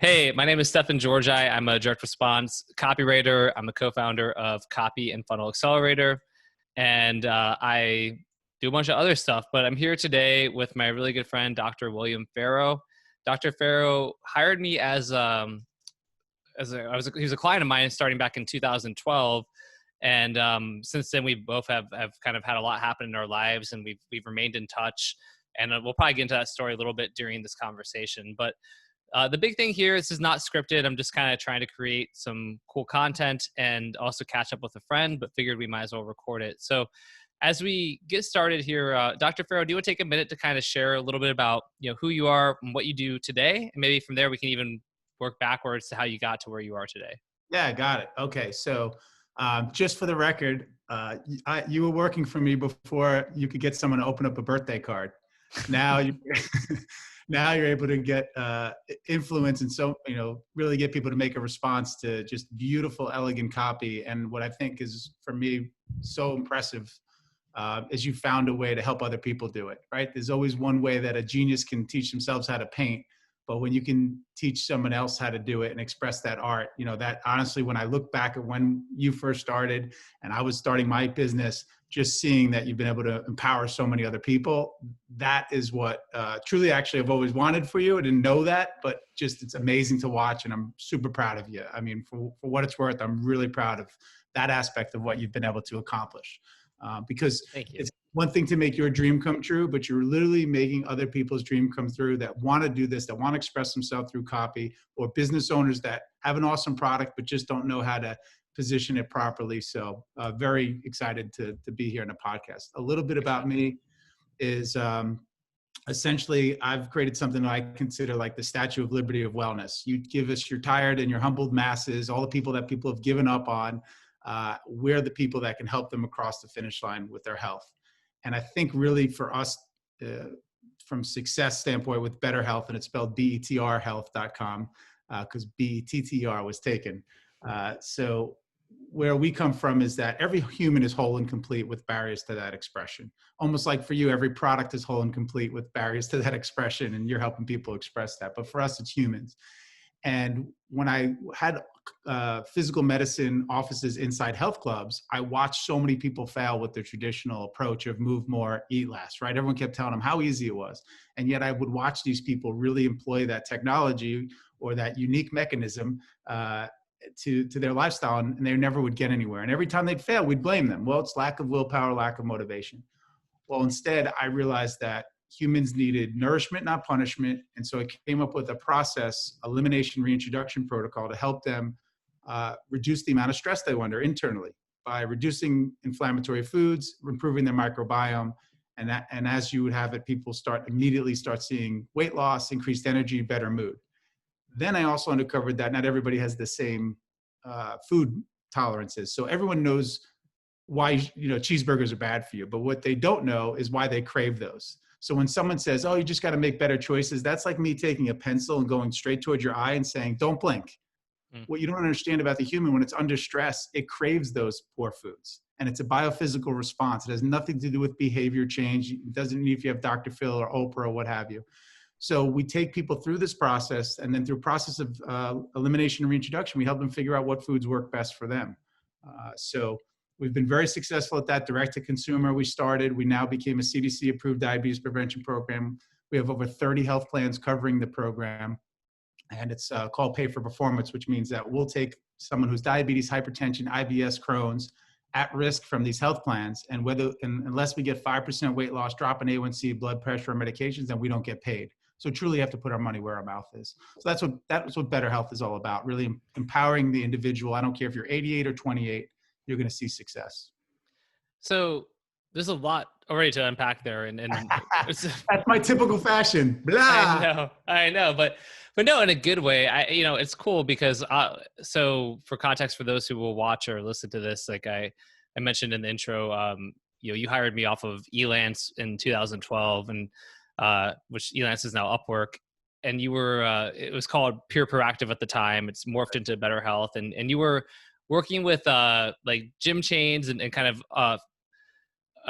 Hey, my name is Stefan Georgi. I'm a direct response copywriter. I'm a co-founder of Copy and Funnel Accelerator, and I do a bunch of other stuff. But I'm here today with my really good friend, Dr. Willam Ferro. Dr. Ferro hired me he was a client of mine starting back in 2012. And since then, we both have kind of had a lot happen in our lives, and we've remained in touch. And we'll probably get into that story a little bit during this conversation. But the big thing here, this is not scripted. I'm just kind of trying to create some cool content and also catch up with a friend, but figured we might as well record it. So as we get started here, Dr. Ferro, do you want to take a minute to kind of share a little bit about who you are and what you do today? And maybe from there, we can even work backwards to how you got to where you are today. Yeah, got it. Okay, so just for the record, you were working for me before you could get someone to open up a birthday card. Now now you're able to get influence and really get people to make a response to just beautiful, elegant copy. And what I think is, for me, so impressive is you found a way to help other people do it, right? There's always one way that a genius can teach themselves how to paint, but when you can teach someone else how to do it and express that art, that honestly, when I look back at when you first started and I was starting my business, just seeing that you've been able to empower so many other people, that is what truly actually I've always wanted for you. I didn't know that, but just it's amazing to watch, and I'm super proud of you. I mean, for what it's worth, I'm really proud of that aspect of what you've been able to accomplish. Because it's one thing to make your dream come true, but you're literally making other people's dream come through that want to do this, that want to express themselves through copy, or business owners that have an awesome product but just don't know how to position it properly. So very excited to be here in the podcast. A little bit about me is essentially I've created something that I consider like the Statue of Liberty of Wellness. You give us your tired and your humbled masses, all the people that people have given up on. We're the people that can help them across the finish line with their health. And I think really for us, from success standpoint with Betr Health, and it's spelled BETR health.com because BETTR was taken. So where we come from is that every human is whole and complete with barriers to that expression. Almost like for you, every product is whole and complete with barriers to that expression, and you're helping people express that. But for us, it's humans. And when I had physical medicine offices inside health clubs, I watched so many people fail with the traditional approach of move more, eat less, right? Everyone kept telling them how easy it was. And yet I would watch these people really employ that technology or that unique mechanism to their lifestyle, and they never would get anywhere. And every time they'd fail, we'd blame them. Well, it's lack of willpower, lack of motivation. Well, instead, I realized that humans needed nourishment, not punishment. And so I came up with a process, elimination reintroduction protocol, to help them reduce the amount of stress they were under internally by reducing inflammatory foods, improving their microbiome. And as you would have it, people immediately start seeing weight loss, increased energy, better mood. Then I also uncovered that not everybody has the same food tolerances. So everyone knows why cheeseburgers are bad for you, but what they don't know is why they crave those. So when someone says, oh, you just got to make better choices, that's like me taking a pencil and going straight towards your eye and saying, don't blink. What you don't understand about the human, when it's under stress, it craves those poor foods. And it's a biophysical response. It has nothing to do with behavior change. It doesn't need if you have Dr. Phil or Oprah or what have you. So we take people through this process, and then through process of elimination and reintroduction, we help them figure out what foods work best for them. So we've been very successful at that. Direct to consumer, we started. We now became a CDC-approved diabetes prevention program. We have over 30 health plans covering the program, and it's called Pay for Performance, which means that we'll take someone who's diabetes, hypertension, IBS, Crohn's, at risk from these health plans, and unless we get 5% weight loss, drop in A1C, blood pressure, or medications, then we don't get paid. So truly have to put our money where our mouth is. So that's what Betr Health is all about, really empowering the individual. I don't care if you're 88 or 28, you're going to see success. So there's a lot already to unpack there. And that's my typical fashion. Blah. I know, but no, in a good way. It's cool because, so for context, for those who will watch or listen to this, like I mentioned in the intro, you hired me off of Elance in 2012, and which Elance is now Upwork, and you were, it was called Pure Proactive at the time. It's morphed into Betr Health, and you were working with like gym chains and kind of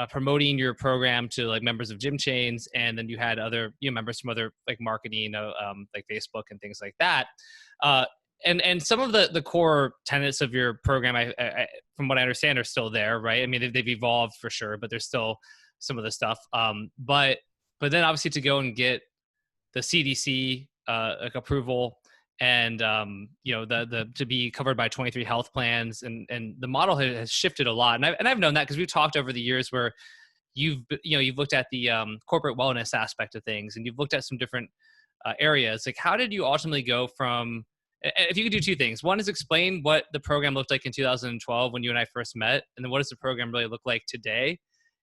promoting your program to like members of gym chains, and then you had other members from other like marketing, like Facebook and things like that. And some of the core tenets of your program, I from what I understand, are still there, right? I mean, they've evolved for sure, but there's still some of the stuff. But then obviously to go and get the CDC like approval, and the to be covered by 23 health plans, and the model has shifted a lot. And I've known that because we've talked over the years where you've looked at the corporate wellness aspect of things, and you've looked at some different areas. Like, how did you ultimately go from, if you could do two things: one is explain what the program looked like in 2012 when you and I first met, and then what does the program really look like today?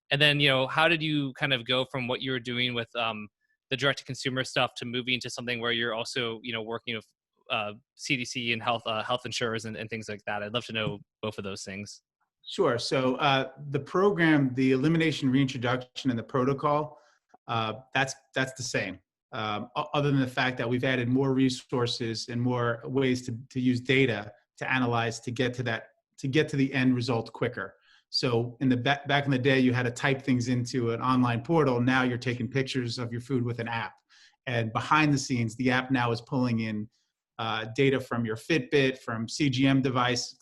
And then, how did you kind of go from what you were doing with the direct to consumer stuff to moving to something where you're also, working with CDC and health insurers and things like that? I'd love to know both of those things. Sure. So the program, the elimination, reintroduction, and the protocol, that's the same. Other than the fact that we've added more resources and more ways to use data to analyze to get to the end result quicker. So in the back in the day, you had to type things into an online portal. Now you're taking pictures of your food with an app, and behind the scenes, the app now is pulling in data from your Fitbit, from CGM device,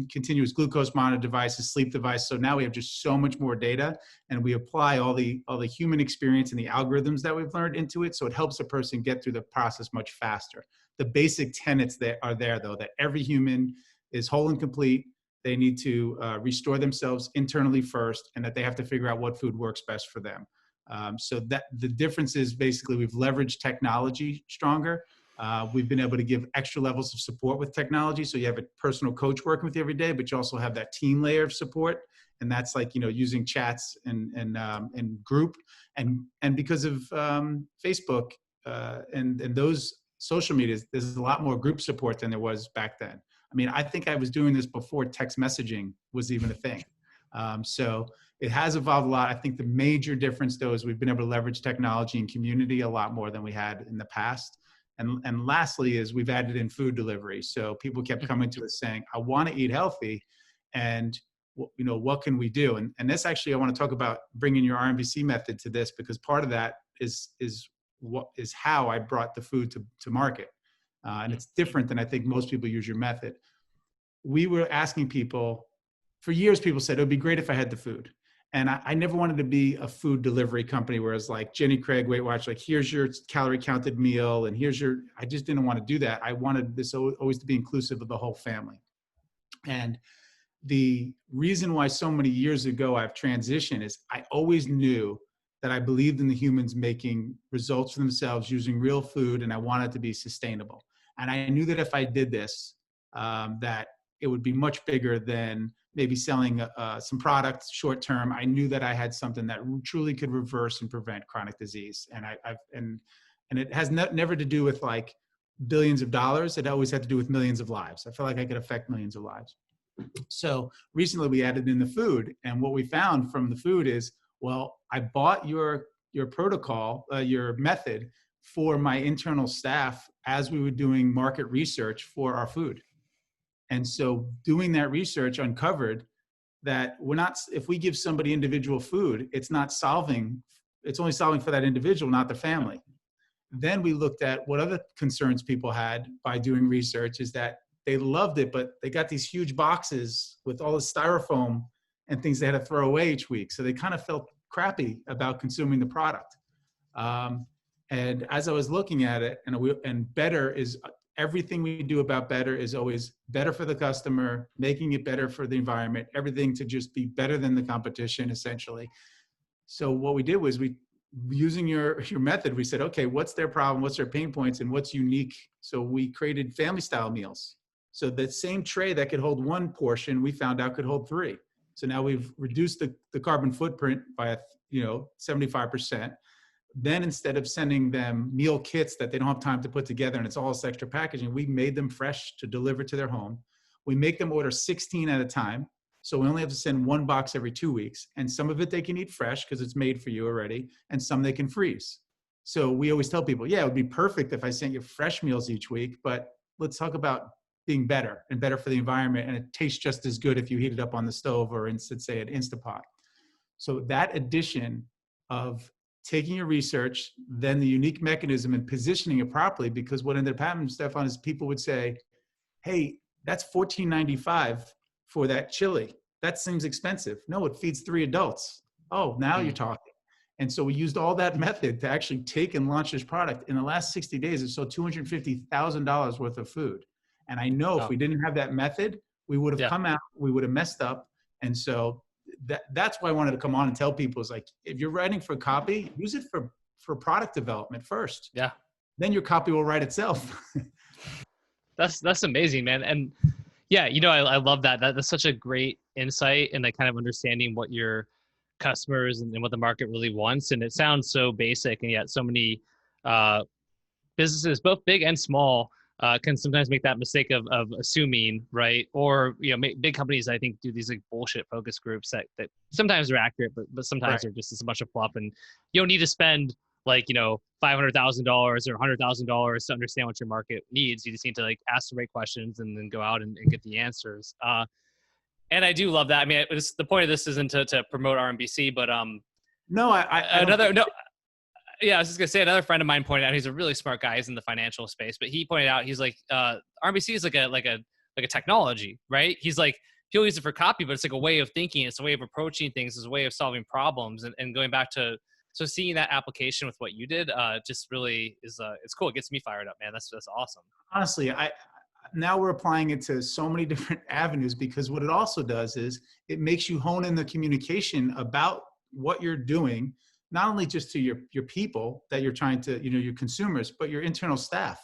continuous glucose monitor devices, sleep device. So now we have just so much more data, and we apply all the human experience and the algorithms that we've learned into it. So it helps a person get through the process much faster. The basic tenets that are there, though, that every human is whole and complete. They need to restore themselves internally first, and that they have to figure out what food works best for them. So that the difference is basically we've leveraged technology stronger. We've been able to give extra levels of support with technology. So you have a personal coach working with you every day, but you also have that team layer of support. And that's like, using chats and group. And because of Facebook and those social medias, there's a lot more group support than there was back then. I mean, I think I was doing this before text messaging was even a thing. So it has evolved a lot. I think the major difference, though, is we've been able to leverage technology and community a lot more than we had in the past. And lastly is we've added in food delivery. So people kept coming to us saying, I want to eat healthy, and what can we do? And this actually, I want to talk about bringing your RMBC method to this, because part of that is how I brought the food to market. And it's different than I think most people use your method. We were asking people, for years, people said, it would be great if I had the food. And I never wanted to be a food delivery company where it's like Jenny Craig, Weight Watch, like here's your calorie counted meal and I just didn't want to do that. I wanted this always to be inclusive of the whole family. And the reason why so many years ago I've transitioned is I always knew that I believed in the humans making results for themselves using real food, and I wanted it to be sustainable. And I knew that if I did this, that it would be much bigger than maybe selling some products short term. I knew that I had something that truly could reverse and prevent chronic disease. And it has never to do with like billions of dollars. It always had to do with millions of lives. I felt like I could affect millions of lives. So recently we added in the food, and what we found from the food is, well, I bought your protocol, your method for my internal staff as we were doing market research for our food. And so doing that research uncovered that if we give somebody individual food, it's only solving for that individual, not the family. Then we looked at what other concerns people had by doing research is that they loved it, but they got these huge boxes with all the styrofoam and things they had to throw away each week. So they kind of felt crappy about consuming the product. And as I was looking at it, and better is everything we do about better is always better for the customer, making it better for the environment, everything to just be better than the competition, essentially. So what we did was using your method, we said, okay, what's their problem? What's their pain points, and what's unique? So we created family style meals. So that same tray that could hold one portion, we found out could hold 3. So now we've reduced the carbon footprint by 75%. Then instead of sending them meal kits that they don't have time to put together and it's all this extra packaging, we made them fresh to deliver to their home. We make them order 16 at a time. So we only have to send 1 box every 2 weeks. And some of it they can eat fresh because it's made for you already, and some they can freeze. So we always tell people, yeah, it would be perfect if I sent you fresh meals each week, but let's talk about being better and better for the environment. And it tastes just as good if you heat it up on the stove or in, say, an Instapot. So that addition of taking your research, then the unique mechanism and positioning it properly, because what ended up happening, Stefan, is people would say, hey, that's $14.95 for that chili. That seems expensive. No, it feeds 3 adults. Oh, now you're talking. And so we used all that method to actually take and launch this product. In the last 60 days, it sold $250,000 worth of food. And I know if we didn't have that method, we would have come out, we would have messed up. And so that's why I wanted to come on and tell people is like, if you're writing for copy, use it for product development first. Yeah. Then your copy will write itself. That's amazing, man. And yeah, you know, I love that. That's such a great insight and like kind of understanding what your customers and what the market really wants. And it sounds so basic, and yet so many businesses, both big and small, can sometimes make that mistake of assuming, right? Or, you know, big companies, I think, do these like bullshit focus groups that sometimes are accurate, but sometimes they're just a bunch of fluff. And you don't need to spend like, you know, $500,000 or $100,000 to understand what your market needs. You just need to like ask the right questions and then go out and get the answers. And I do love that. I mean, the point of this isn't to promote RMBC, but no, I yeah, I was just gonna say, another friend of mine pointed out, he's a really smart guy, he's in the financial space, but he pointed out, he's like, RMBC is like a technology, right? He's like, he'll use it for copy, but it's like a way of thinking, it's a way of approaching things, it's a way of solving problems, and going back to, so seeing that application with what you did, just really is, it's cool. It gets me fired up, man. That's awesome. Honestly, now we're applying it to so many different avenues, because what it also does is it makes you hone in the communication about what you're doing, not only just to your people that you're trying to, you know, your consumers, but your internal staff.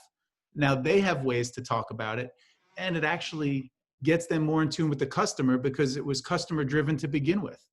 Now they have ways to talk about it, and it actually gets them more in tune with the customer, because it was customer driven to begin with,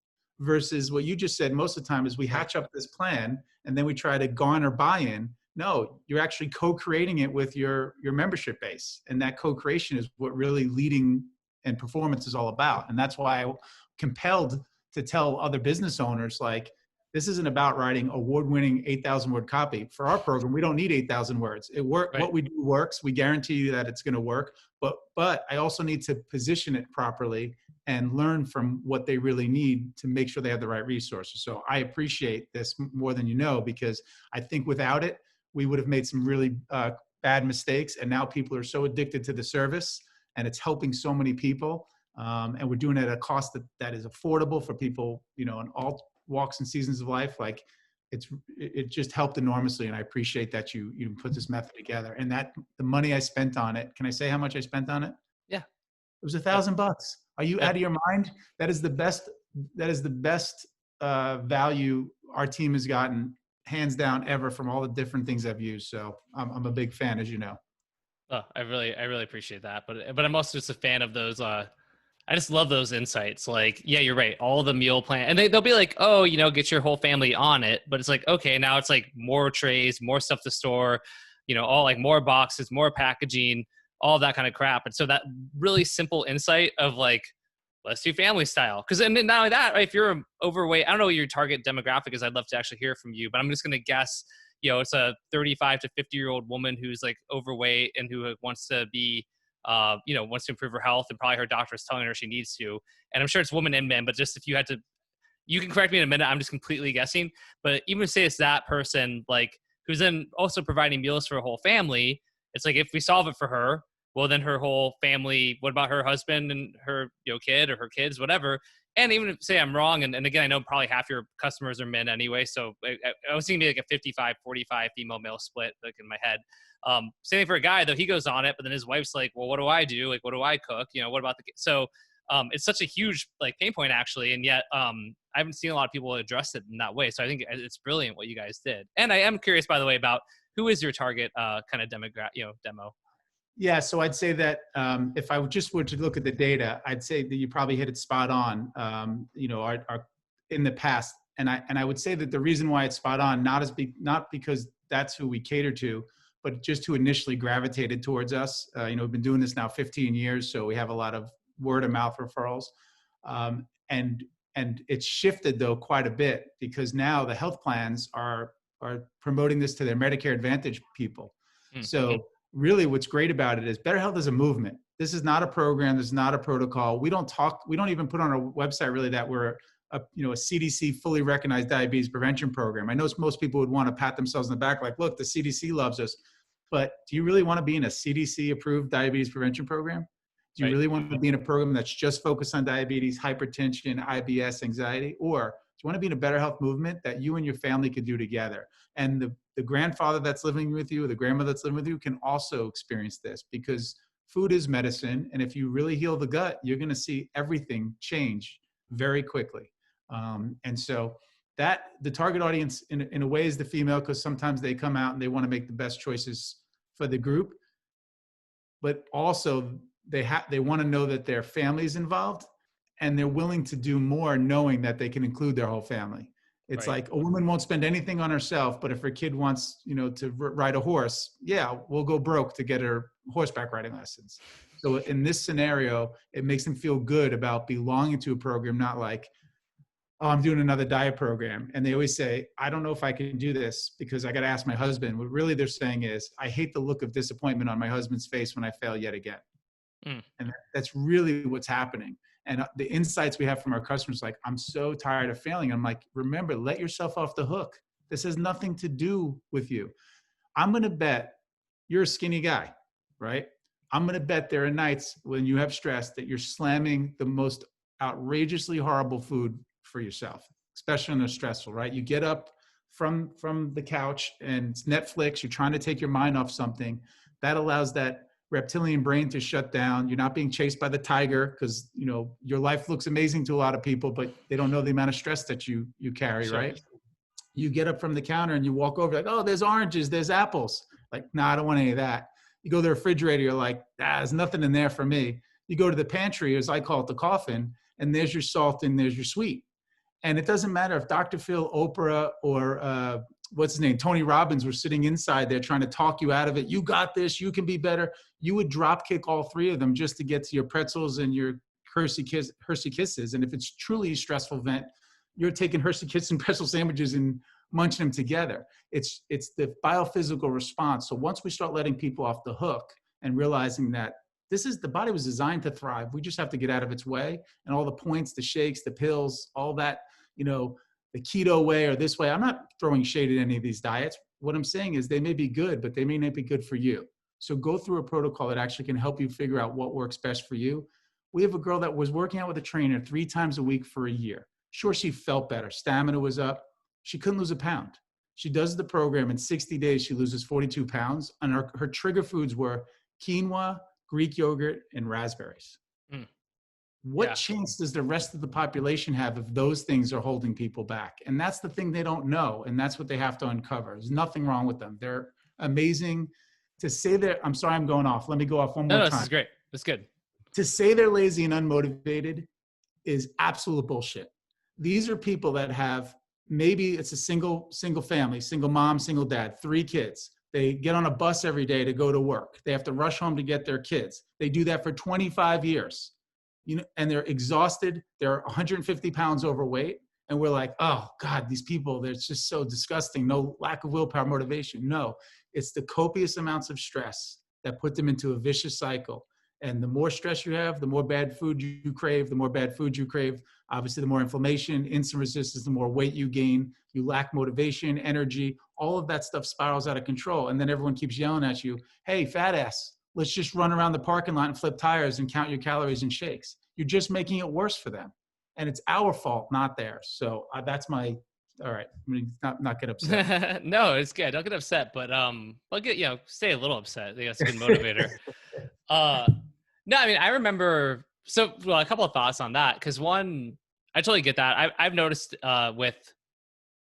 versus what you just said. Most of the time is we hatch up this plan and then we try to garner buy-in. No, you're actually co-creating it with your membership base. And that co-creation is what really leading and performance is all about. And that's why I'm compelled to tell other business owners, like, this isn't about writing award-winning 8,000 word copy. For our program, we don't need 8,000 words. It works. Right. What we do works. We guarantee you that it's going to work. But I also need to position it properly and learn from what they really need to make sure they have the right resources. So I appreciate this more than you know, because I think without it, we would have made some really bad mistakes. And now people are so addicted to the service, and it's helping so many people. And we're doing it at a cost that is affordable for people, you know, in all walks and seasons of life. Like it just helped enormously. And I appreciate that you put this method together, and that the money I spent on it. Can I say how much I spent on it? Yeah. It was $1,000. Are you out of your mind? That is the best value our team has gotten, hands down, ever, from all the different things I've used. So I'm a big fan, as you know. Oh, I really appreciate that. But I'm also just a fan of those, I just love those insights. Like, yeah, you're right. All the meal plan, and they'll be like, oh, you know, get your whole family on it. But it's like, okay, now it's like more trays, more stuff to store, you know, all like more boxes, more packaging, all that kind of crap. And so that really simple insight of like, let's do family style. Because and not only that, right, if you're overweight, I don't know what your target demographic is. I'd love to actually hear from you, but I'm just going to guess, you know, it's a 35 to 50-year-old woman who's like overweight and who wants to be, you know, wants to improve her health, and probably her doctor is telling her she needs to. And I'm sure it's women and men, but just if you had to, you can correct me in a minute, I'm just completely guessing. But even say it's that person, like, who's then also providing meals for a whole family, it's like, if we solve it for her, well, then her whole family, what about her husband and her, you know, kid or her kids, whatever. And even if, say I'm wrong, and again, I know probably half your customers are men anyway, so I was thinking like a 55-45 female-male split, like in my head. Same thing for a guy, though. He goes on it, but then his wife's like, well, what do I do? Like, what do I cook? You know, what about the kids? So it's such a huge like pain point, actually, and yet I haven't seen a lot of people address it in that way. So I think it's brilliant what you guys did. And I am curious, by the way, about who is your target kind of demo? Yeah, so I'd say that if I just were to look at the data, I'd say that you probably hit it spot on. You know, our in the past, and I would say that the reason why it's spot on, not because that's who we cater to, but just who initially gravitated towards us. You know, we've been doing this now 15 years, so we have a lot of word of mouth referrals, and it's shifted though quite a bit, because now the health plans are promoting this to their Medicare Advantage people. Mm-hmm. So really what's great about it is Betr Health is a movement. This is not a program. This is not a protocol. We don't even put on our website really that we're a CDC fully recognized diabetes prevention program. I know most people would want to pat themselves on the back like, look, the CDC loves us. But do you really want to be in a CDC approved diabetes prevention program? Do you really want to be in a program that's just focused on diabetes, hypertension, IBS, anxiety? Or do you want to be in a better health movement that you and your family could do together? And the grandfather that's living with you, or the grandmother that's living with you, can also experience this, because food is medicine. And if you really heal the gut, you're going to see everything change very quickly. And so that the target audience in a way is the female, because sometimes they come out and they want to make the best choices for the group, but also they want to know that their family is involved, and they're willing to do more knowing that they can include their whole family. It's like a woman won't spend anything on herself, but if her kid wants, to ride a horse, yeah, we'll go broke to get her horseback riding lessons. So in this scenario, it makes them feel good about belonging to a program, not like, oh, I'm doing another diet program. And they always say, I don't know if I can do this because I got to ask my husband. What really they're saying is, I hate the look of disappointment on my husband's face when I fail yet again. And that's really what's happening. And the insights we have from our customers, like, I'm so tired of failing. I'm like, remember, let yourself off the hook. This has nothing to do with you. I'm going to bet you're a skinny guy, right? I'm going to bet there are nights when you have stress that you're slamming the most outrageously horrible food for yourself, especially when they're stressful, right? You get up from the couch and it's Netflix, you're trying to take your mind off something. That allows that reptilian brain to shut down. You're not being chased by the tiger, because your life looks amazing to a lot of people, but they don't know the amount of stress that you carry, sure. Right? You get up from the counter and you walk over like, oh, there's oranges, there's apples. Like, no, I don't want any of that. You go to the refrigerator, you're like, there's nothing in there for me. You go to the pantry, as I call it, the coffin, and there's your salt and there's your sweet. And it doesn't matter if Dr. Phil, Oprah, or what's his name, Tony Robbins, were sitting inside there trying to talk you out of it. You got this, you can be better. You would drop kick all three of them just to get to your pretzels and your Hershey Kisses. And if it's truly a stressful event, you're taking Hershey Kisses and pretzel sandwiches and munching them together. It's the biophysical response. So once we start letting people off the hook and realizing that the body was designed to thrive, we just have to get out of its way. And all the points, the shakes, the pills, all that, the keto way or this way. I'm not throwing shade at any of these diets. What I'm saying is they may be good, but they may not be good for you. So go through a protocol that actually can help you figure out what works best for you. We have a girl that was working out with a trainer 3 times a week for a year. Sure, she felt better. Stamina was up. She couldn't lose a pound. She does the program. In 60 days, she loses 42 pounds. And her trigger foods were quinoa, Greek yogurt, and raspberries. What chance does the rest of the population have if those things are holding people back? And that's the thing they don't know. And that's what they have to uncover. There's nothing wrong with them. They're amazing. To say I'm sorry, I'm going off. Let me go off one more time. No, this is great. That's good. To say they're lazy and unmotivated is absolute bullshit. These are people that have, maybe it's a single family, single mom, single dad, 3 kids. They get on a bus every day to go to work. They have to rush home to get their kids. They do that for 25 years. And they're exhausted. They're 150 pounds overweight. And we're like, oh God, these people, they're just so disgusting. No, lack of willpower, motivation. No, it's the copious amounts of stress that put them into a vicious cycle. And the more stress you have, the more bad food you crave. The more bad food you crave, obviously the more inflammation, insulin resistance, the more weight you gain. You lack motivation, energy, all of that stuff spirals out of control. And then everyone keeps yelling at you, hey, fat ass, let's just run around the parking lot and flip tires and count your calories and shakes. You're just making it worse for them. And it's our fault, not theirs. So that's my, all right, I'm gonna not get upset. No, it's good. Don't get upset, but I'll get, stay a little upset. I think that's a good motivator. No, I mean, I remember, a couple of thoughts on that. Cause one, I totally get that. I've noticed with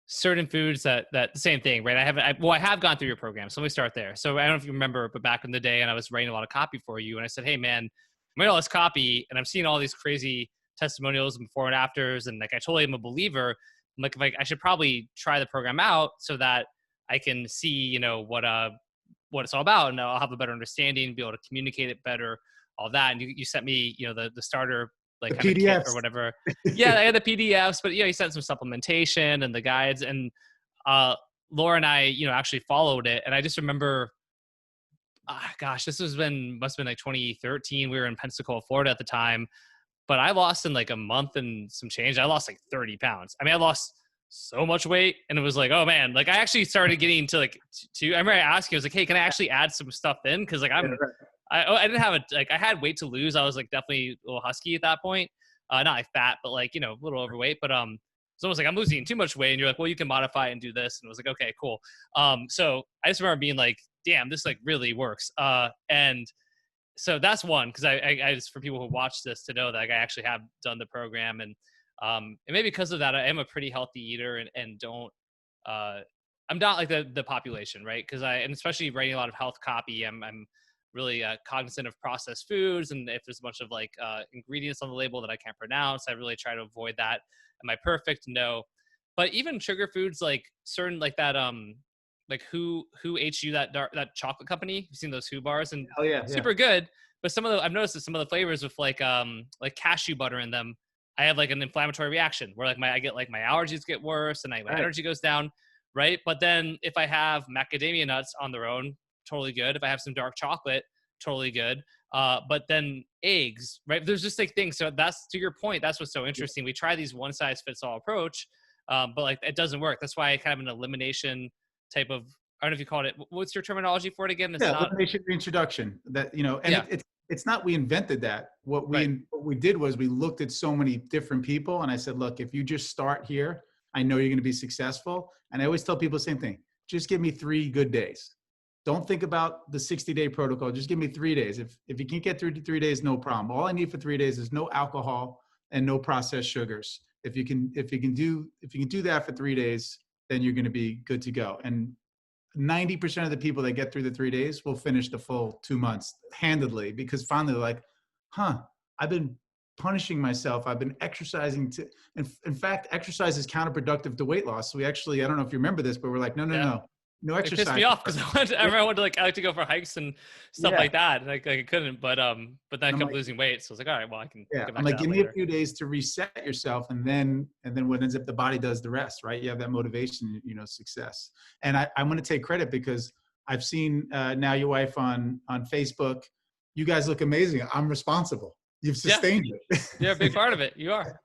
certain foods that the same thing, right? I have gone through your program. So let me start there. So I don't know if you remember, but back in the day, and I was writing a lot of copy for you, and I said, hey man, I'm writing all this copy and I'm seeing all these crazy testimonials and before and afters. And like, I totally am a believer. I'm like, I should probably try the program out so that I can see, what it's all about, and I'll have a better understanding, be able to communicate it better, all that. And you sent me, the starter, like the kind PDFs. of kit or whatever. Yeah, I had the PDFs, but you sent some supplementation and the guides, and Laura and I, actually followed it. And I just remember, gosh, this must have been like 2013. We were in Pensacola, Florida at the time. but I lost in like a month and some change. I lost like 30 pounds. I mean, I lost so much weight, and it was like, oh man, like I actually started getting to like I remember I asked you, I was like, hey, can I actually add some stuff in? Cause like I didn't have I had weight to lose. I was like definitely a little husky at that point. Not like fat, but like, a little overweight, but, it's almost like I'm losing too much weight, and you're like, well, you can modify it and do this. And I was like, okay, cool. So I just remember being like, damn, this like really works. And so that's one. Cause I just, for people who watch this to know that like, I actually have done the program, and maybe because of that, I am a pretty healthy eater, and don't, I'm not like the population, right? Cause and especially writing a lot of health copy, I'm really cognizant of processed foods. And if there's a bunch of like ingredients on the label that I can't pronounce, I really try to avoid that. Am I perfect? No. But even sugar foods, like certain like that, like who HU, that chocolate company, you've seen those Who bars, and Oh yeah, super good. But I've noticed that some of the flavors with like cashew butter in them, I have like an inflammatory reaction where like I get like my allergies get worse, and my energy goes down. Right. But then if I have macadamia nuts on their own, totally good. If I have some dark chocolate, totally good. But then eggs, right? There's just like things. So that's, to your point, that's what's so interesting. We try these one size fits all approach, but like it doesn't work. That's why I kind of an elimination type of, I don't know if you called it, what's your terminology for it again? It's not elimination reintroduction. That, and it's not we invented that. What we did was we looked at so many different people, and I said, look, if you just start here, I know you're going to be successful. And I always tell people the same thing. Just give me 3 good days. Don't think about the 60-day protocol. Just give me 3 days. If you can't get through 3 days, no problem. All I need for 3 days is no alcohol and no processed sugars. If you can do that for 3 days, then you're going to be good to go. And 90% of the people that get through the 3 days will finish the full 2 months handedly, because finally they're like, I've been punishing myself. I've been exercising in fact, exercise is counterproductive to weight loss. So we actually, I don't know if you remember this, but we're like, no exercise. It pissed me off because I wanted to I like to go for hikes and stuff like that. And I couldn't, but then I kept losing weight. So I was like, all right, well, I can. Yeah, I'm like, give me a few days to reset yourself, and then what ends up, the body does the rest, right? You have that motivation, success. And I'm going to take credit because I've seen now your wife on Facebook. You guys look amazing. I'm responsible. You've sustained it. You're a big part of it. You are.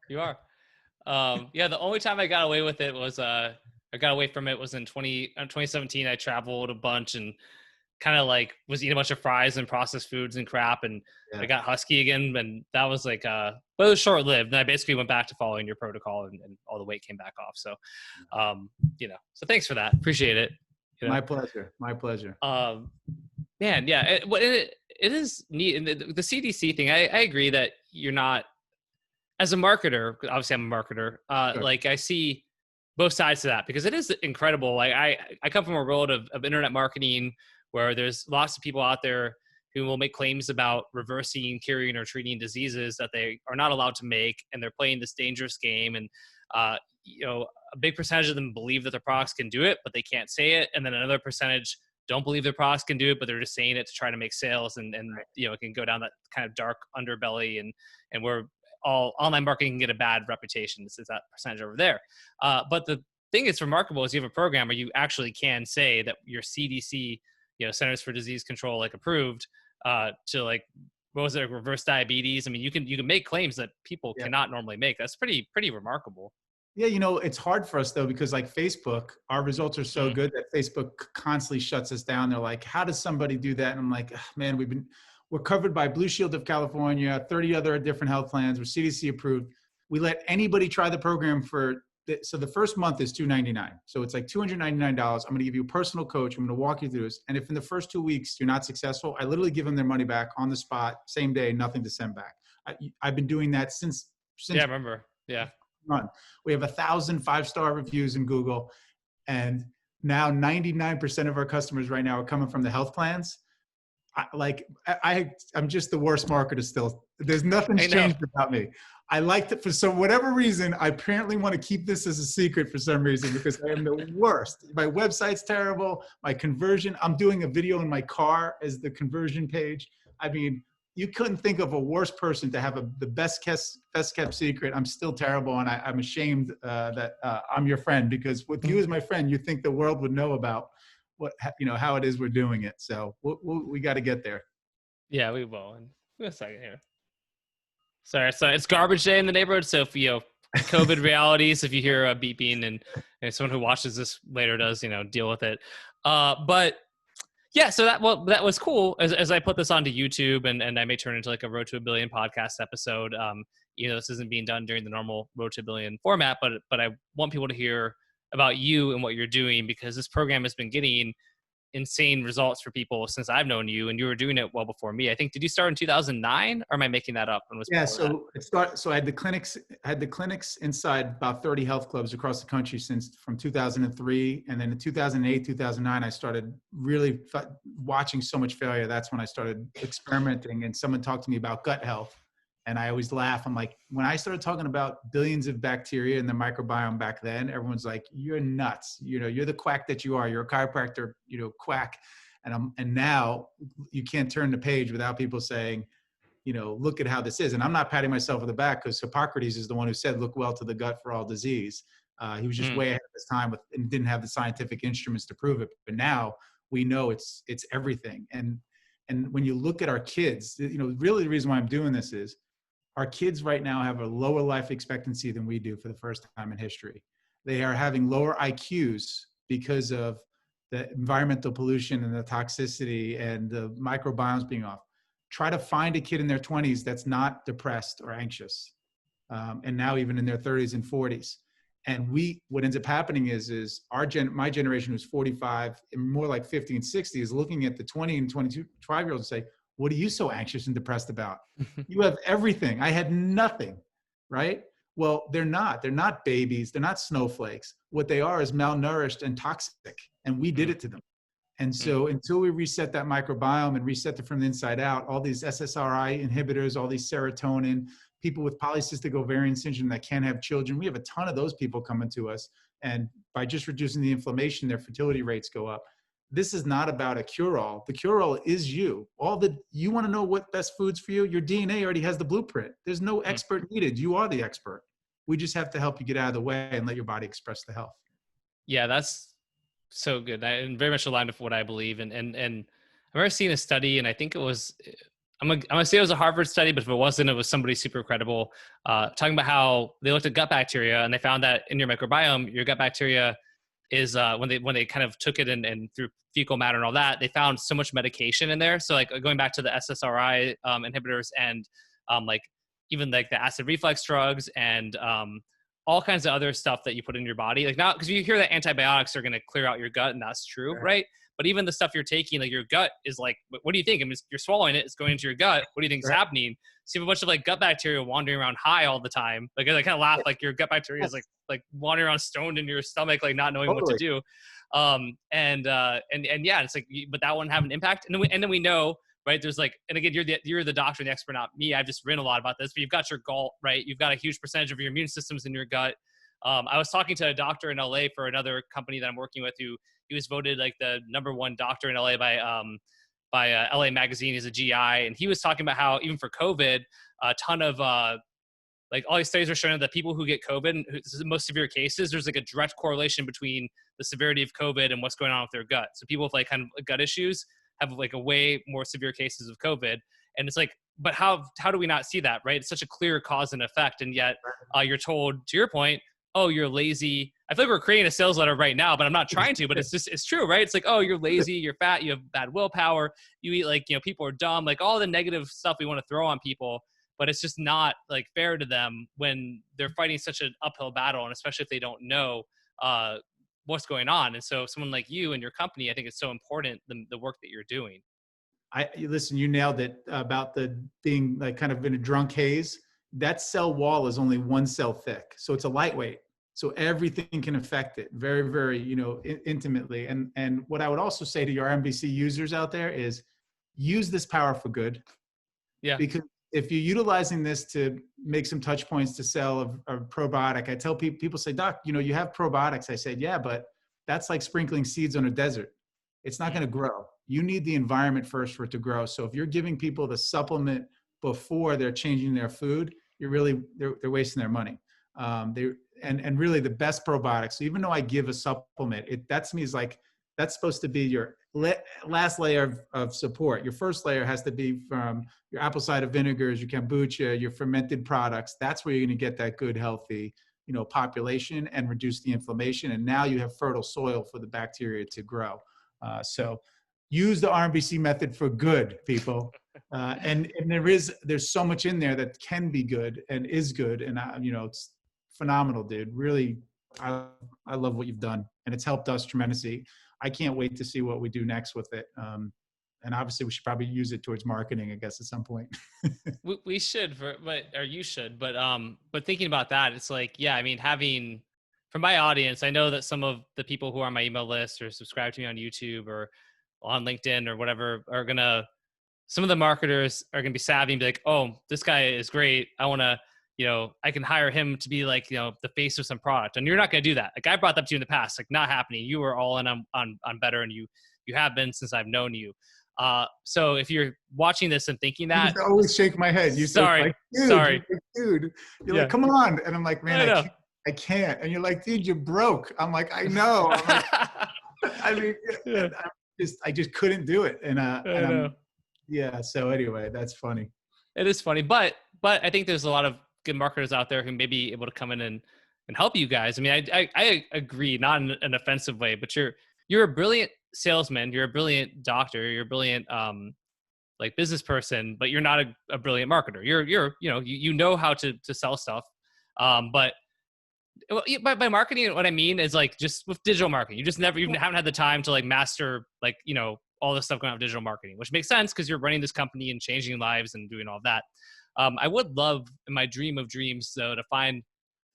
The only time I got away with it was I got away from it was in 2017. I traveled a bunch and kind of like was eating a bunch of fries and processed foods and crap. And I got husky again. And that was like, but it was short lived. And I basically went back to following your protocol, and all the weight came back off. So, so thanks for that. Appreciate it. My pleasure. Man. Yeah. It is neat. And the CDC thing, I agree that you're not, as a marketer, obviously I'm a marketer. Sure. Like I see both sides to that, because it is incredible. Like I come from a world of internet marketing where there's lots of people out there who will make claims about reversing, curing, or treating diseases that they are not allowed to make. And they're playing this dangerous game. And, a big percentage of them believe that their products can do it, but they can't say it. And then another percentage don't believe their products can do it, but they're just saying it to try to make sales. And it can go down that kind of dark underbelly, and where all online marketing can get a bad reputation. This is that percentage over there. But the thing that's remarkable is you have a program where you actually can say that your CDC, Centers for Disease Control, like approved to like, what was it, reverse diabetes. I mean, you can make claims that people cannot normally make. That's pretty remarkable. Yeah, it's hard for us though, because like Facebook, our results are so good that Facebook constantly shuts us down. They're like, how does somebody do that? And I'm like, man, we're covered by Blue Shield of California, 30 other different health plans. We're CDC approved. We let anybody try the program so the first month is $299. So it's like $299. I'm going to give you a personal coach. I'm going to walk you through this. And if in the first 2 weeks you're not successful, I literally give them their money back on the spot, same day, nothing to send back. I've been doing that since. Yeah, I remember. Yeah. We have 1,000 5-star reviews in Google. And now 99% of our customers right now are coming from the health plans. I'm just the worst marketer still. There's nothing's changed about me. I like to, for whatever reason, I apparently want to keep this as a secret for some reason, because I am the worst. My website's terrible. My conversion, I'm doing a video in my car as the conversion page. I mean, you couldn't think of a worse person to have the best kept secret. I'm still terrible. And I'm ashamed that I'm your friend, because with you as my friend, you think the world would know about how it is we're doing it. So we got to get there. Yeah, we will. In a second here. Sorry, so it's garbage day in the neighborhood. So if COVID realities, if you hear a beeping and someone who watches this later does, deal with it. But yeah, so that was cool. As I put this onto YouTube and I may turn into like a Road to a Billion podcast episode. This isn't being done during the normal Road to a Billion format, but I want people to hear about you and what you're doing, because this program has been getting insane results for people since I've known you, and you were doing it well before me. I think, did you start in 2009, or am I making that up? Yeah, so I had the clinics inside about 30 health clubs across the country from 2003, and then in 2008, 2009, I started really watching so much failure. That's when I started experimenting, and someone talked to me about gut health, and I always laugh. I'm like, when I started talking about billions of bacteria in the microbiome back then, everyone's like, "You're nuts! You're the quack that you are. You're a chiropractor, quack." And now you can't turn the page without people saying, look at how this is. And I'm not patting myself on the back, because Hippocrates is the one who said, "Look well to the gut for all disease." He was just way ahead of his time and didn't have the scientific instruments to prove it. But now we know it's everything. And when you look at our kids, really the reason why I'm doing this is our kids right now have a lower life expectancy than we do for the first time in history. They are having lower IQs because of the environmental pollution and the toxicity and the microbiomes being off. Try to find a kid in their 20s that's not depressed or anxious. And now even in their 30s and 40s. And what ends up happening is my generation, who's 45 and more like 50 and 60, is looking at the 20 and 25-year-olds and say, "What are you so anxious and depressed about? You have everything. I had nothing," right? Well, they're not. They're not babies. They're not snowflakes. What they are is malnourished and toxic. And we did it to them. And so until we reset that microbiome and reset it from the inside out, all these SSRI inhibitors, all these serotonin, people with polycystic ovarian syndrome that can't have children, we have a ton of those people coming to us. And by just reducing the inflammation, their fertility rates go up. This is not about a cure-all. The cure-all is you. You want to know what best food's for you? Your DNA already has the blueprint. There's no expert needed. You are the expert. We just have to help you get out of the way and let your body express the health. Yeah, that's so good. And very much aligned with what I believe. And I've ever seen a study, and I think it was, I'm gonna say it was a Harvard study, but if it wasn't, it was somebody super credible, talking about how they looked at gut bacteria, and they found that in your microbiome, your gut bacteria is when they kind of took it and through fecal matter and all that, they found so much medication in there. So like going back to the SSRI inhibitors and like even like the acid reflux drugs and all kinds of other stuff that you put in your body. Like now, because you hear that antibiotics are going to clear out your gut, and that's true, right? But even the stuff you're taking, like your gut is like, what do you think? I mean, you're swallowing it, it's going into your gut. What do you think is happening? So you have a bunch of like gut bacteria wandering around high all the time. Like I kind of laugh, like your gut bacteria is like wandering around stoned in your stomach, like not knowing what to do. And yeah, it's like, but that wouldn't have an impact. And then we know, right? There's like, and again, you're the doctor and the expert, not me. I've just written a lot about this, but you've got your gut, right? You've got a huge percentage of your immune system's in your gut. I was talking to a doctor in LA for another company that I'm working with, who he was voted like the #1 doctor in LA by LA Magazine. He's a GI, and he was talking about how even for COVID, a ton of like all these studies are showing that people who get COVID, the most severe cases, there's like a direct correlation between the severity of COVID and what's going on with their gut. So people with like kind of gut issues have like a way more severe cases of COVID. And it's like, but how do we not see that, right? It's such a clear cause and effect. And yet you're told, to your point, "Oh, you're lazy." I feel like we're creating a sales letter right now, but I'm not trying to, but it's true, right? It's like, "Oh, you're lazy, you're fat, you have bad willpower, you eat like, people are dumb," like all the negative stuff we want to throw on people, but it's just not like fair to them when they're fighting such an uphill battle. And especially if they don't know what's going on. And so someone like you and your company, I think it's so important, the work that you're doing. Listen, you nailed it about the being like kind of in a drunk haze. That cell wall is only 1 cell thick. So it's a lightweight. So everything can affect it very, very, intimately. And what I would also say to your RMBC users out there is use this power for good. Yeah. Because if you're utilizing this to make some touch points to sell a probiotic, I tell people say, "Doc, you have probiotics." I said, "Yeah, but that's like sprinkling seeds on a desert. It's not going to grow. You need the environment first for it to grow." So if you're giving people the supplement before they're changing their food, they're wasting their money. And really the best probiotics. So even though I give a supplement, that to me is like, that's supposed to be your last layer of support. Your first layer has to be from your apple cider vinegars, your kombucha, your fermented products. That's where you're going to get that good, healthy, population and reduce the inflammation. And now you have fertile soil for the bacteria to grow. So use the RMBC method for good, people. And there's so much in there that can be good and is good. And, it's phenomenal, dude. Really, I love what you've done. And it's helped us tremendously. I can't wait to see what we do next with it. And obviously we should probably use it towards marketing, I guess, at some point. We should, or you should, but thinking about that, it's like, yeah, I mean, having, for my audience, I know that some of the people who are on my email list or subscribe to me on YouTube or on LinkedIn or whatever some of the marketers are gonna be savvy and be like, oh, this guy is great. I want to, I can hire him to be like, the face of some product. And you're not going to do that. Like I brought that up to you in the past, like not happening. You were all in on Betr, and you have been since I've known you. So if you're watching this and thinking that, I always shake my head. Sorry. Dude, you're like, come on. And I'm like, man, I can't. And you're like, dude, you're broke. I'm like, I know. I'm like, I mean, yeah. I just couldn't do it. And so anyway, that's funny. It is funny, but I think there's a lot of good marketers out there who may be able to come in and help you guys. I mean, I agree, not in an offensive way, but you're a brilliant salesman. You're a brilliant doctor. You're a brilliant, like business person, but you're not a brilliant marketer. You know how to sell stuff. But by marketing, what I mean is like just with digital marketing, you haven't had the time to like master, like, all this stuff going on with digital marketing, which makes sense because you're running this company and changing lives and doing all of that. I would love, in my dream of dreams, though, to find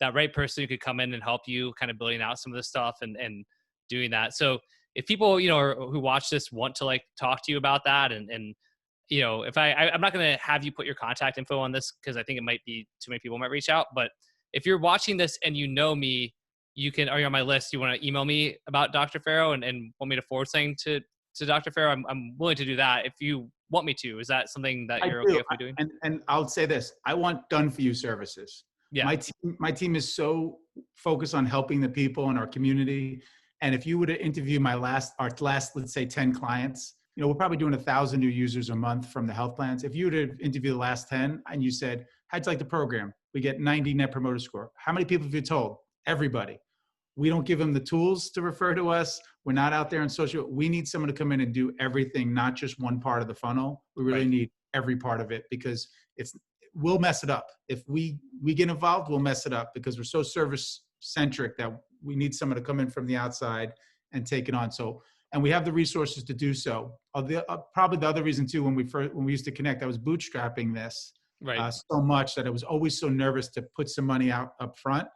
that right person who could come in and help you kind of building out some of this stuff and doing that. So if people, who watch this want to like talk to you about that and if I'm not going to have you put your contact info on this because I think it might be too many people might reach out. But if you're watching this and you know me, are you on my list? You want to email me about Dr. Ferro and want me to forward something to Dr. Ferro? I'm willing to do that if you want me to. Is that something that you're okay with me doing? And I'll say this, I want done for you services. Yeah. My team is so focused on helping the people in our community. And if you were to interview our last, let's say 10 clients, we're probably doing 1,000 new users a month from the health plans. If you were to interview the last 10 and you said, how'd you like the program? We get 90 net promoter score. How many people have you told? Everybody. We don't give them the tools to refer to us. We're not out there on social. We need someone to come in and do everything, not just one part of the funnel. We really need every part of it because we'll mess it up. If we get involved, we'll mess it up because we're so service centric that we need someone to come in from the outside and take it on. So, and we have the resources to do so. Probably the other reason too, when we used to connect, I was bootstrapping this so much that I was always so nervous to put some money out up front.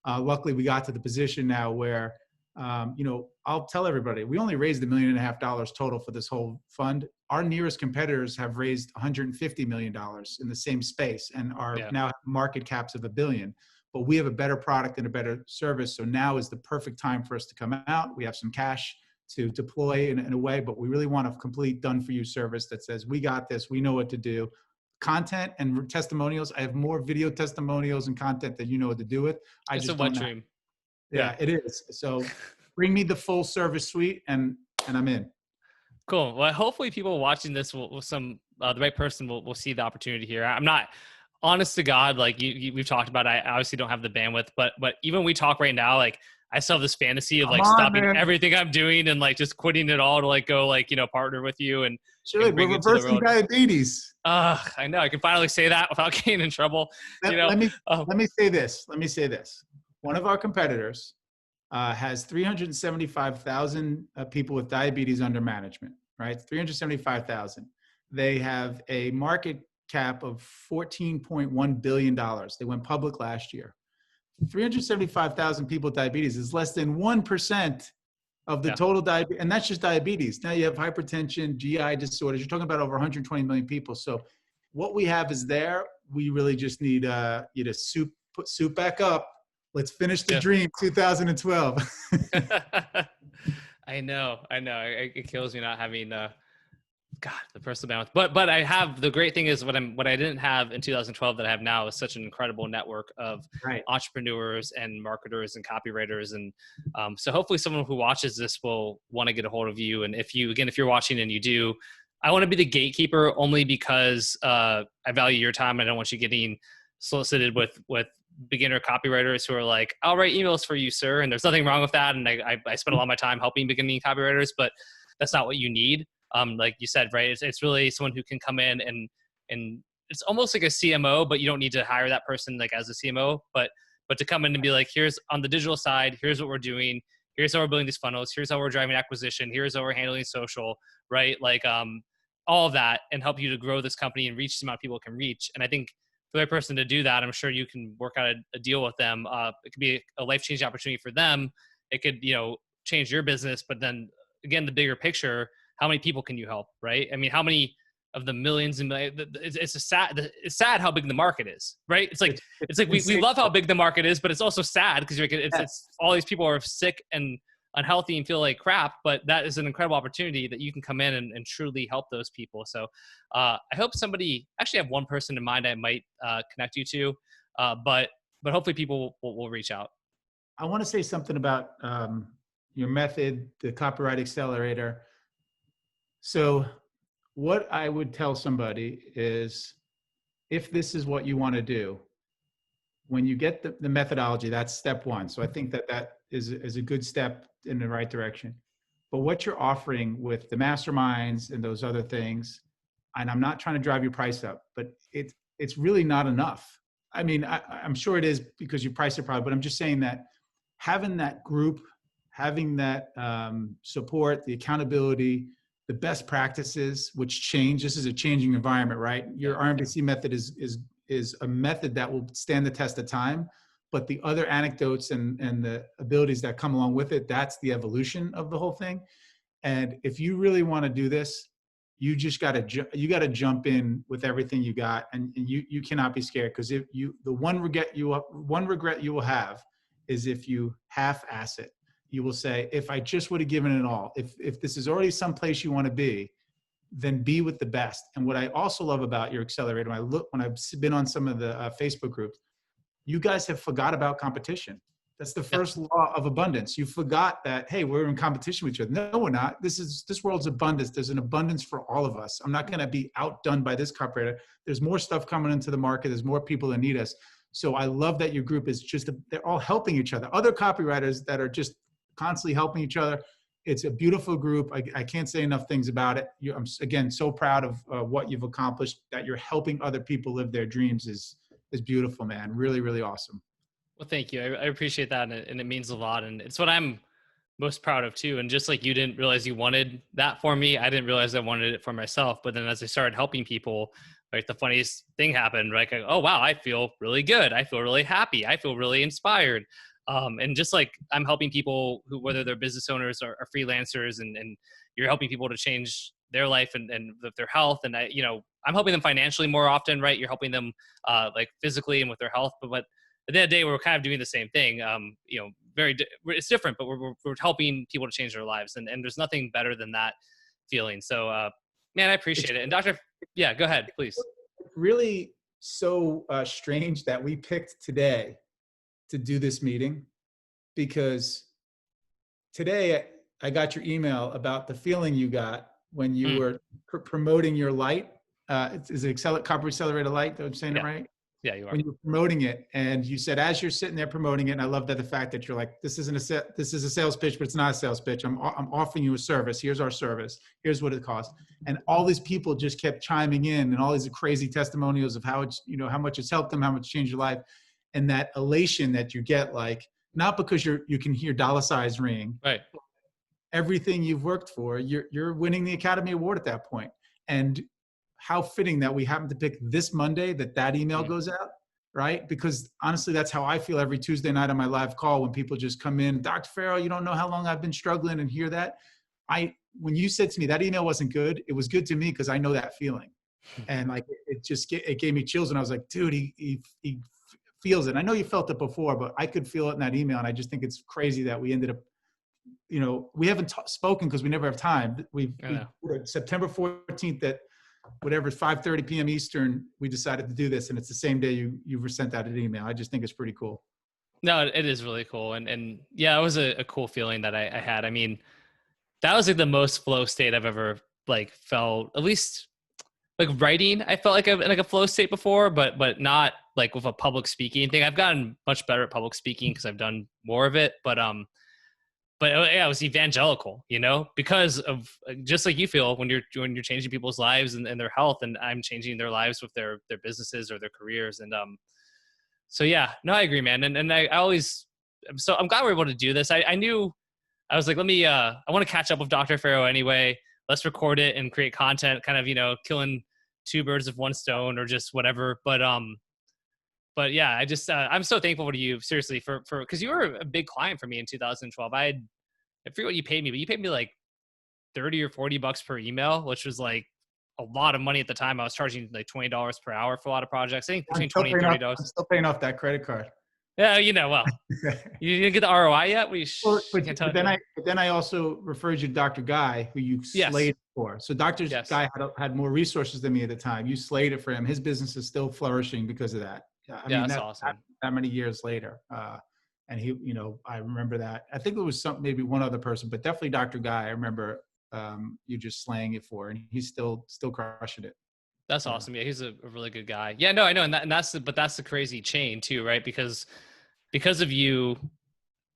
Luckily, we got to the position now where, I'll tell everybody, we only raised $1.5 million total for this whole fund. Our nearest competitors have raised $150 million in the same space and are now market caps of $1 billion. But we have a better product and a better service. So now is the perfect time for us to come out. We have some cash to deploy in a way, but we really want a complete done for you service that says, we got this, we know what to do. Content and testimonials. I have more video testimonials and content that you know what to do with. It's a wet dream. Yeah, it is. So bring me the full service suite and I'm in. Cool. Well, hopefully people watching this the right person will see the opportunity here. I'm not, honest to God, like we've talked about, I obviously don't have the bandwidth, but even we talk right now, like I still have this fantasy of like stopping everything I'm doing and like just quitting it all to like go like, partner with you and we're reversing diabetes. I know I can finally say that without getting in trouble. Let me say this. One of our competitors has 375,000 people with diabetes under management, right? 375,000. They have a market cap of $14.1 billion. They went public last year. 375,000 people with diabetes is less than 1% of the total diabetes. And that's just diabetes. Now you have hypertension, GI disorders. You're talking about over 120 million people. So what we have is there. We really just need you to put soup back up. Let's finish the dream 2012. I know. It kills me not having God, the personal balance. But I have, the great thing is what I didn't have in 2012 that I have now is such an incredible network of Right. entrepreneurs and marketers and copywriters. And so hopefully someone who watches this will want to get a hold of you. And if you're watching and you do, I want to be the gatekeeper only because I value your time. I don't want you getting solicited with beginner copywriters who are like, I'll write emails for you, sir. And there's nothing wrong with that. And I spend a lot of my time helping beginning copywriters, but that's not what you need. Like you said, right? It's really someone who can come in and it's almost like a CMO, but you don't need to hire that person like as a CMO, but to come in and be like, here's on the digital side, here's what we're doing. Here's how we're building these funnels. Here's how we're driving acquisition. Here's how we're handling social, right? Like, all of that, and help you to grow this company and reach the amount of people it can reach. And I think for the right person to do that, I'm sure you can work out a deal with them. It could be a life-changing opportunity for them. It could, change your business, but then again, the bigger picture, how many people can you help, right? I mean, how many of the millions and millions, it's sad how big the market is, right? It's like we love how big the market is, but it's also sad because it's all these people are sick and unhealthy and feel like crap, but that is an incredible opportunity that you can come in and truly help those people. So I hope somebody, actually have one person in mind I might connect you to, but hopefully people will reach out. I want to say something about your method, the Copyright Accelerator. So what I would tell somebody is, if this is what you want to do, when you get the methodology, that's step one. So I think that is a good step in the right direction. But what you're offering with the masterminds and those other things, and I'm not trying to drive your price up, but it's really not enough. I mean, I'm sure it is because you price it probably, but I'm just saying that having that group, having that support, the accountability, the best practices, which change. This is a changing environment, right? Your RMBC method is a method that will stand the test of time, but the other anecdotes and the abilities that come along with it, that's the evolution of the whole thing. And if you really want to do this, you just got to jump in with everything you got, and you cannot be scared, because if the one regret you will have is if you half-ass it. You will say, if I just would have given it all, if this is already someplace you want to be, then be with the best. And what I also love about your accelerator, when I've been on some of the Facebook groups, you guys have forgot about competition. That's the first law of abundance. You forgot that, hey, we're in competition with each other. No, we're not. This world's abundance. There's an abundance for all of us. I'm not going to be outdone by this copywriter. There's more stuff coming into the market. There's more people that need us. So I love that your group is they're all helping each other. Other copywriters that are just constantly helping each other. It's a beautiful group. I can't say enough things about it. I'm, again, so proud of what you've accomplished. That you're helping other people live their dreams is beautiful, man. Really, really awesome. Well, thank you. I appreciate that. And it means a lot. And it's what I'm most proud of too. And just like you didn't realize you wanted that for me, I didn't realize I wanted it for myself. But then as I started helping people, like, the funniest thing happened, right? Like, oh, wow, I feel really good. I feel really happy. I feel really inspired. And just like I'm helping people who, whether they're business owners or freelancers, and you're helping people to change their life and their health. And I'm helping them financially more often, right? You're helping them like physically and with their health. But at the end of the day, we're kind of doing the same thing. It's different, but we're helping people to change their lives. And there's nothing better than that feeling. So, man, I appreciate it. And Dr. Yeah, go ahead, please. Really so strange that we picked today to do this meeting, because today I got your email about the feeling you got when you were promoting your light. Is it Copper Accelerator Light? I'm saying it right? Yeah, you are. When you're promoting it, and you said, as you're sitting there promoting it, and I love that the fact that you're like, this is a sales pitch, but it's not a sales pitch. I'm offering you a service. Here's our service. Here's what it costs. And all these people just kept chiming in, and all these crazy testimonials of how it's, how much it's helped them, how much it changed your life. And that elation that you get, like, not because you can hear dollar signs ring, right? Everything you've worked for, you're winning the Academy Award at that point. And how fitting that we happen to pick this Monday that email goes out, right? Because honestly, that's how I feel every Tuesday night on my live call, when people just come in, Dr. Ferro, you don't know how long I've been struggling, and hear that. When you said to me that email wasn't good, it was good to me because I know that feeling. And like, it gave me chills, and I was like, dude, he feels it. I know you felt it before, but I could feel it in that email. And I just think it's crazy that we ended up we haven't spoken because we never have time. We Yeah. September 14th at whatever 5:30 p.m. Eastern, we decided to do this, and it's the same day you were sent out an email. I just think it's pretty cool. No, it is really cool. And yeah, it was a cool feeling that I had. I mean, that was like the most flow state I've ever like felt, at least like writing. I felt like in like a flow state before, but not like with a public speaking thing. I've gotten much better at public speaking because I've done more of it. But yeah, it was evangelical, because of just like you feel when you're changing people's lives and their health, and I'm changing their lives with their businesses or their careers. And so yeah, no, I agree, man. And I'm glad we're able to do this. I knew, I was like, I want to catch up with Dr. Ferro anyway. Let's record it and create content, kind of, killing two birds with one stone or just whatever. But yeah, I'm so thankful to you, seriously, for because you were a big client for me in 2012. I forget what you paid me, but you paid me like $30 or $40 per email, which was like a lot of money at the time. I was charging like $20 per hour for a lot of projects. I think between $20 and $30. I'm still paying off that credit card. Yeah, well, you didn't get the ROI yet. But then I also referred you to Dr. Guy, who you slayed for. So Dr. Guy had more resources than me at the time. You slayed it for him. His business is still flourishing because of that. I mean, that's awesome. That many years later. And he, I remember that. I think it was maybe one other person, but definitely Dr. Guy. I remember you just slaying it for, and he's still crushing it. That's awesome. Yeah, he's a really good guy. Yeah, no, I know, and that's the crazy chain too, right? Because of you,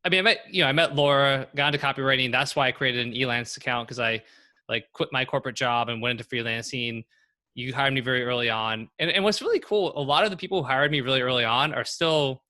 I mean, I met Laura, got into copywriting. That's why I created an Elance account, because I like quit my corporate job and went into freelancing. You hired me very early on, and what's really cool, a lot of the people who hired me really early on are still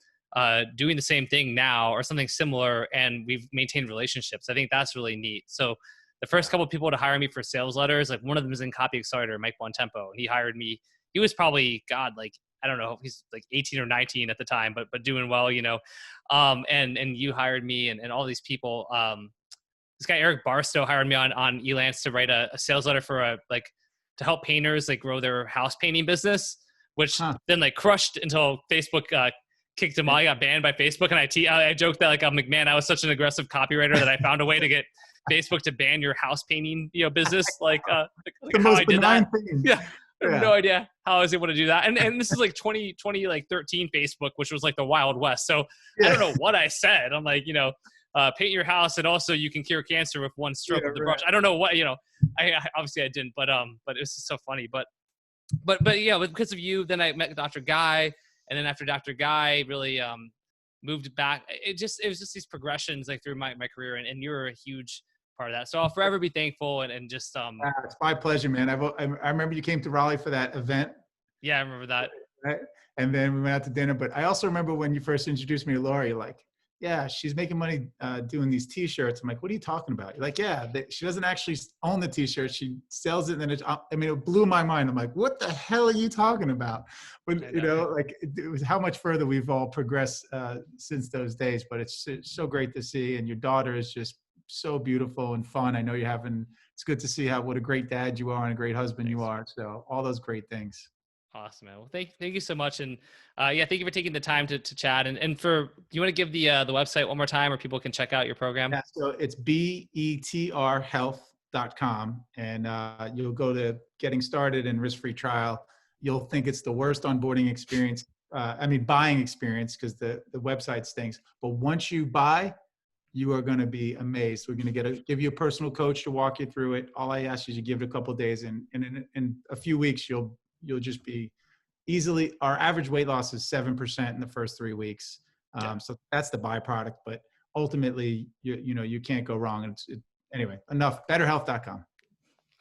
doing the same thing now or something similar, and we've maintained relationships. I think that's really neat. So the first couple of people to hire me for sales letters, like one of them is in Copy Accelerator, Mike Bontempo, and he hired me. He was probably, like, I don't know, he's like 18 or 19 at the time, but doing well, and you hired me and all these people. This guy, Eric Barstow, hired me on Elance to write a sales letter for to help painters like grow their house painting business, which then like crushed until Facebook kicked him out. He got banned by Facebook. And I joked that I'm like, man, I was such an aggressive copywriter that I found a way to get Facebook to ban your house painting, business. Like how I did that. Yeah. I have no idea how I was able to do that. And this is like 2013 Facebook, which was like the Wild West. So I don't know what I said. I'm like, paint your house, and also you can cure cancer with one stroke of the brush. I don't know what, I obviously I didn't, but it was just so funny. But yeah, because of you, then I met Dr. Guy, and then after Dr. Guy really moved back. It was just these progressions like through my career, and you're a huge part of that. So I'll forever be thankful and just it's my pleasure, man. I remember you came to Raleigh for that event. Yeah, I remember that. Right? And then we went out to dinner. But I also remember when you first introduced me to Laura, you're like, yeah, she's making money doing these t-shirts. I'm like, what are you talking about? You're like, yeah, she doesn't actually own the t-shirt. She sells it. And then it blew my mind. I'm like, what the hell are you talking about? But it was how much further we've all progressed since those days. But it's so great to see. And your daughter is just so beautiful and fun. I know it's good to see what a great dad you are and a great husband you are. So all those great things. Awesome, man. Well, thank you so much. And thank you for taking the time to chat. And do you want to give the website one more time where people can check out your program? Yeah, so it's betrhealth.com, and you'll go to getting started and risk-free trial. You'll think it's the worst onboarding experience. Buying experience, because the website stinks. But once you buy, you are going to be amazed. We're going to give you a personal coach to walk you through it. All I ask is you give it a couple of days, and in a few weeks, you'll just be easily, our average weight loss is 7% in the first 3 weeks. So that's the byproduct, but ultimately you can't go wrong. Anyway, enough. betterhealth.com.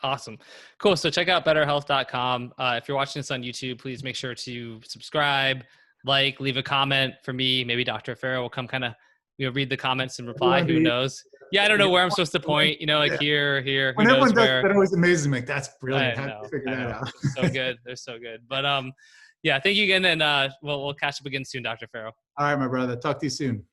Awesome. Cool. So check out betterhealth.com. If you're watching this on YouTube, please make sure to subscribe, leave a comment for me. Maybe Dr. Ferro will come kind of, read the comments and reply. Who knows? Yeah, I don't know where I'm supposed to point, here. When everyone does that, always amazes me. Like, that's brilliant. How did you figure that out? So good. They're so good. But thank you again, and we'll catch up again soon, Dr. Ferro. All right, my brother. Talk to you soon.